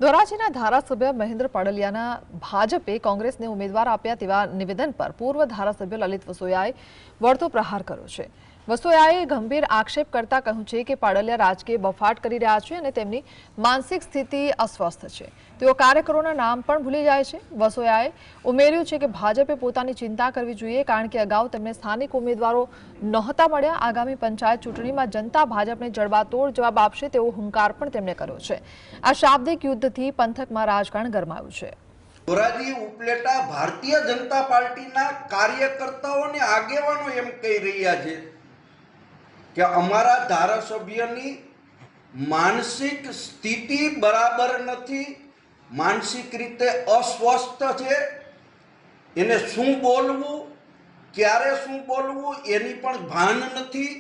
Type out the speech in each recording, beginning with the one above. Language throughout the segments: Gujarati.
ધોરાજીના ધારાસભ્ય મહેન્દ્ર પાડલિયાના ભાજપે કોંગ્રેસને ઉમેદવાર આપ્યા તેવા નિવેદન પર પૂર્વ ધારાસભ્ય લલિત વસોયાએ વળતો પ્રહાર કર્યો છે। વસોયાએ ગંભીર આક્ષેપ કરતા કહ્યું છે કે પાડલિયા રાજકીય બફાટ કરી રહ્યા છે અને તેમની માનસિક સ્થિતિ અસ્વસ્થ છે। તેઓ કાર્યકરોના નામ પણ ભૂલી જાય છે। વસોયાએ ઉમેર્યું છે કે ભાજપે પોતાની ચિંતા કરવી જોઈએ, કારણ કે અગાઉ તેમને સ્થાનિક ઉમેદવારો નહોતા મળ્યા। આગામી પંચાયત ચૂંટણીમાં જનતા ભાજપને જડબાતોડ જવાબ આપશે તેવો હુંકાર પણ તેમણે કર્યો છે। આ શાબ્દિક યુદ્ધથી પંથકમાં રાજકારણ ગરમાયું છે। ધોરાજી ઉપલેટા ભારતીય જનતા પાર્ટીના કાર્યકર્તાઓ અને આગેવાનો એમ કહી રહ્યા છે કે અમારા ધારાસભ્યની માનસિક સ્થિતિ બરાબર નથી, માનસિક રીતે અસ્વસ્થ છે। એને શું બોલવું, ક્યારે શું બોલવું એની પણ ભાન નથી।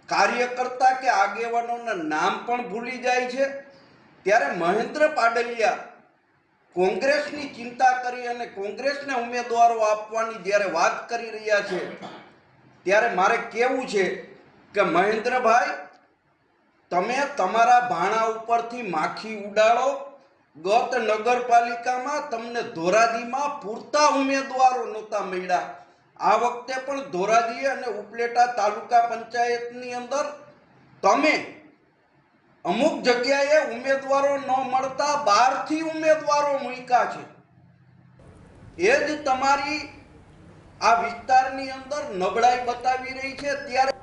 કાર્યકર્તા કે આગેવાનોના નામ પણ ભૂલી જાય છે। ત્યારે મહેન્દ્ર પાડલિયા કોંગ્રેસની ચિંતા કરી અને કોંગ્રેસને ઉમેદવારો આપવાની જ્યારે વાત કરી રહ્યા છે, ત્યારે મારે કહેવું છે કે મહેન્દ્રભાઈ, તમે તમારા ભાણા ઉપરથી માખી ઉડાડો। ગત નગરપાલિકામાં તમને ધોરાજીમાં પૂરતા ઉમેદવારો નહોતા મળ્યા। આ વખતે પણ ધોરાજી અને ઉપલેટા તાલુકા પંચાયતની અંદર તમે અમુક જગ્યાએ ઉમેદવારો ન મળતા 12થી ઉમેદવારો મૂક્યા છે। એ જ તમારી આ વિસ્તારની અંદર નબળાઈ બતાવી રહી છે। ત્યારે